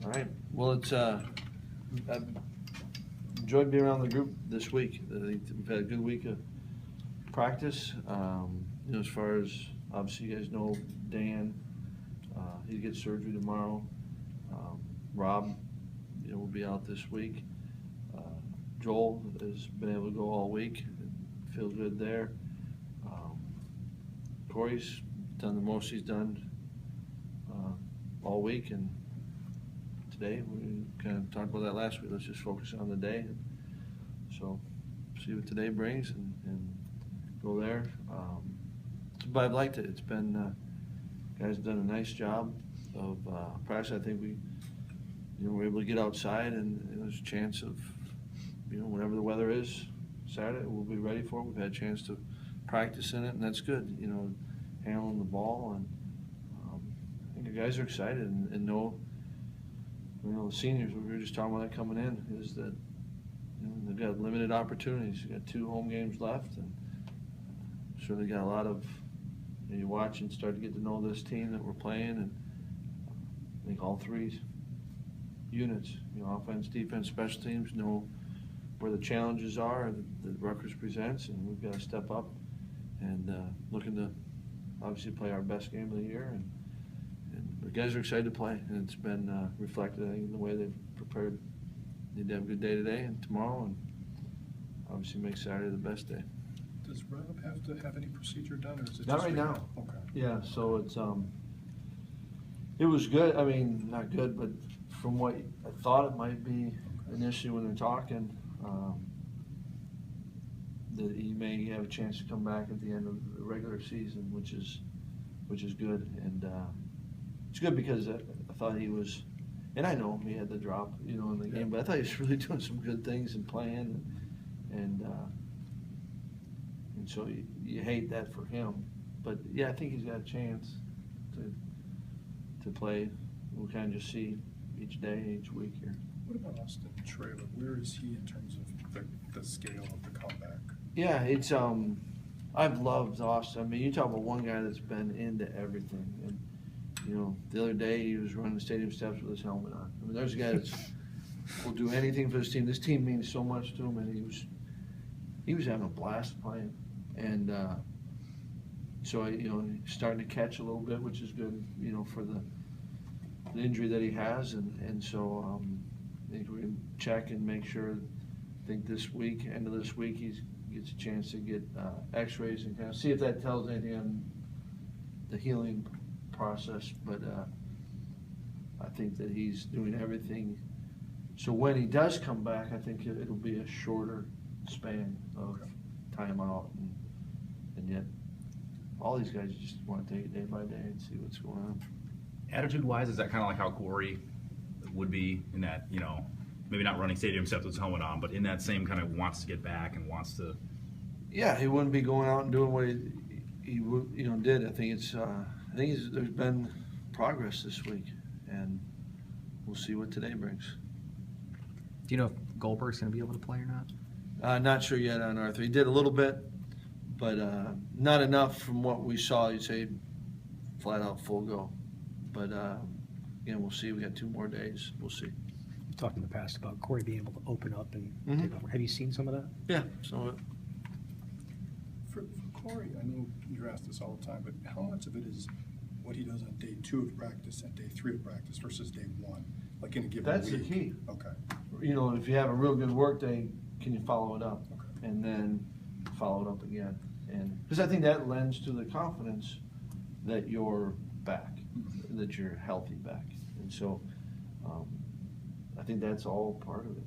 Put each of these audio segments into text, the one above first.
All right. Well, I've enjoyed being around the group this week. I think we've had a good week of practice. As far as, obviously you guys know Dan, he gets surgery tomorrow. Rob, will be out this week. Joel has been able to go all week. Feel good there. Corey's done the most he's done all week, and today we kind of talked about that last week. Let's just focus on the day. So see what today brings and go there. But I've liked it. It's been guys have done a nice job of practice. I think we were able to get outside, and there's a chance of whatever the weather is Saturday, we'll be ready for it. We've had a chance to practice in it, and that's good. Handling the ball, and I think the guys are excited and know. The seniors, we were just talking about that coming in, is that they've got limited opportunities. You got 2 home games left, and sure they got a lot of. You watch and start to get to know this team that we're playing, and I think all 3 units, offense, defense, special teams, know where the challenges are that Rutgers presents, and we've got to step up and looking to obviously play our best game of the year. And the guys are excited to play, and it's been reflected, I think, in the way they've prepared. Need to have a good day today and tomorrow, and obviously make Saturday the best day. Does Rob have to have any procedure done, or is it not just right now? Okay. Yeah, so it's it was good. I mean, not good, but from what I thought it might be initially when they're talking, that he may have a chance to come back at the end of the regular season, which is good. And it's good because I thought he was, and I know he had the drop, in the game, but I thought he was really doing some good things and playing, and so you hate that for him. But yeah, I think he's got a chance to play. We'll kind of just see each day, each week here. What about Austin Trailer? Where is he in terms of the scale of the comeback? Yeah, it's I've loved Austin. I mean, you talk about one guy that's been into everything. And the other day he was running the stadium steps with his helmet on. I mean, there's a guy that will do anything for this team. This team means so much to him, and he was having a blast playing. And so starting to catch a little bit, which is good, for the injury that he has, and so I think we're going to check and make sure. I think this week, end of this week, he gets a chance to get x-rays and kind of see if that tells anything on the healing process, but I think that he's doing everything. So when he does come back, I think it'll be a shorter span of time out, and yet all these guys just want to take it day by day and see what's going on. Attitude-wise, is that kind of like how Corey would be in that, maybe not running stadium steps with his helmet on, but in that same kind of wants to get back and wants to. Yeah, he wouldn't be going out and doing what he did. I think there's been progress this week, and we'll see what today brings. Do you know if Goldberg's going to be able to play or not? Not sure yet on Arthur. He did a little bit, but not enough from what we saw. You'd say flat out full go. But again, we'll see. We got 2 more days. We'll see. You talked in the past about Corey being able to open up and take over. Have you seen some of that? Yeah, some of it. For Corey, I know you're asked this all the time, but how much of it is what he does on day 2 of practice and day 3 of practice versus day 1, like in a given That's week? the key. Okay. If you have a real good work day, can you follow it up? Okay. And then follow it up again. And because I think that lends to the confidence that you're back, that you're healthy back. And so I think that's all part of it.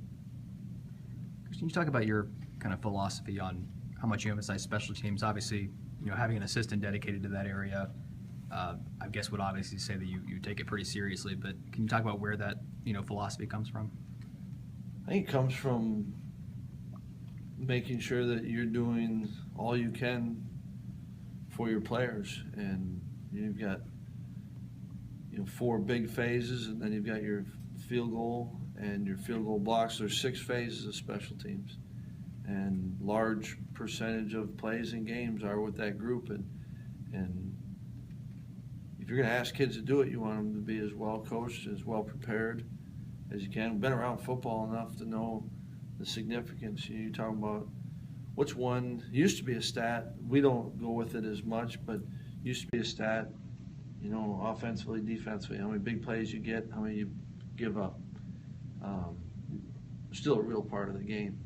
Can you talk about your kind of philosophy on how much you emphasize special teams? Obviously, having an assistant dedicated to that area, I guess would obviously say that you take it pretty seriously, but can you talk about where that, philosophy comes from? I think it comes from making sure that you're doing all you can for your players, and you've got 4 big phases, and then you've got your field goal and your field goal blocks. There's 6 phases of special teams, and large percentage of plays and games are with that group, and if you're going to ask kids to do it, you want them to be as well coached, as well prepared, as you can. Been around football enough to know the significance. You're talking about what's one, used to be a stat, we don't go with it as much, but used to be a stat, you know, offensively, defensively, how many big plays you get, how many you give up. Still a real part of the game.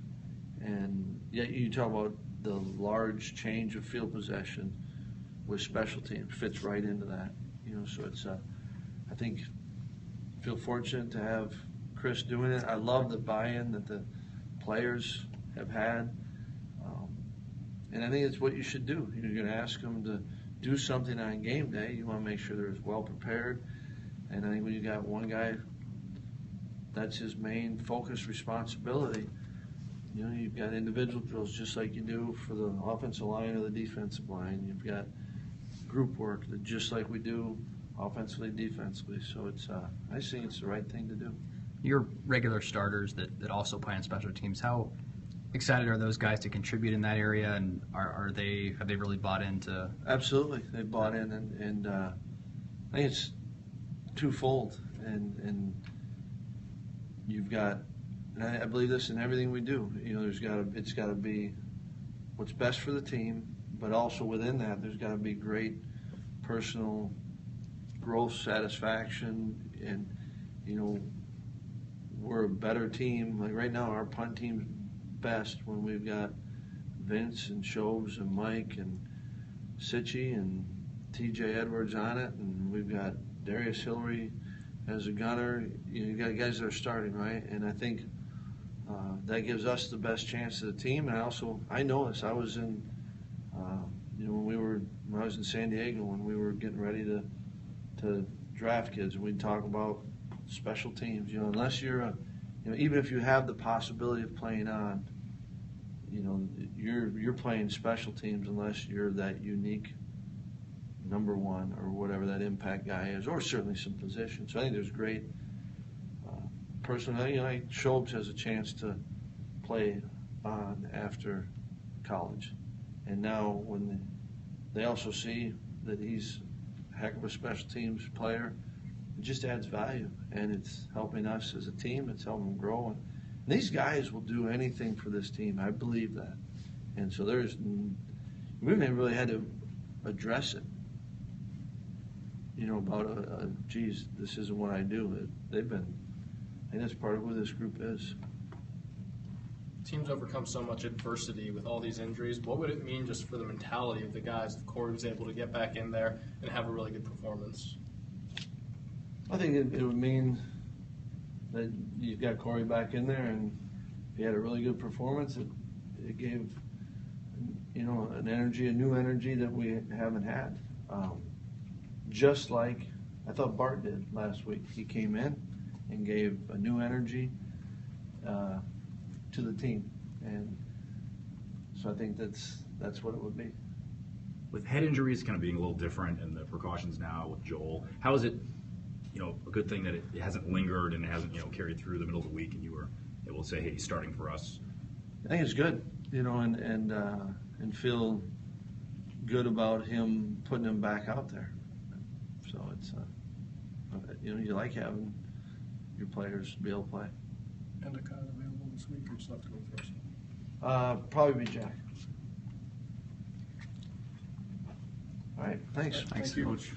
And yet you talk about the large change of field possession with special teams, fits right into that. You know, so it's, I think, feel fortunate to have Chryst doing it. I love the buy-in that the players have had. And I think it's what you should do. You're going to ask them to do something on game day. You want to make sure they're as well prepared. And I think when you got one guy, that's his main focus responsibility. You know, you've got individual drills just like you do for the offensive line or the defensive line. You've got group work that just like we do offensively, defensively. So it's, I think it's the right thing to do. Your regular starters that also play on special teams, how excited are those guys to contribute in that area, and have they really bought into? Absolutely, they bought in, and I think it's twofold, and you've got, and I believe this in everything we do. You know, it's got to be what's best for the team, but also within that, there's got to be great personal growth, satisfaction, and you know, we're a better team. Like right now, our punt team's best when we've got Vince and Shobes and Mike and Sitchy and TJ Edwards on it, and we've got Darius Hillary as a gunner. You got guys that are starting, right? And I think that gives us the best chance of the team. And I know this. I was in, you know, when I was in San Diego when we were getting ready to draft kids, and we'd talk about special teams. You know, unless you're even if you have the possibility of playing on, you know, you're playing special teams unless you're that unique number one or whatever that impact guy is, or certainly some position. So I think there's great personally. You know, like Shobes has a chance to play on after college, and now when they also see that he's a heck of a special teams player, it just adds value, and it's helping us as a team. It's helping them grow. And these guys will do anything for this team. I believe that. And so we haven't really had to address it, you know, about, geez, this isn't what I do. I think that's part of who this group is. Teams overcome so much adversity with all these injuries. What would it mean just for the mentality of the guys if Corey was able to get back in there and have a really good performance? I think it would mean that you've got Corey back in there, and if he had a really good performance, it gave, you know, a new energy that we haven't had. Just like I thought Bart did last week. He came in and gave a new energy to the team, and so I think that's what it would be. With head injuries kind of being a little different and the precautions now with Joel, how is it, you know, a good thing that it hasn't lingered and it hasn't, you know, carried through the middle of the week and you were able to say, hey, he's starting for us? I think it's good, you know, and feel good about him putting him back out there. So it's, you know, you like having your players be able to play. Endicott available this week, or just have to go first? Probably be Jack. All right, thanks. Thank you. Coach.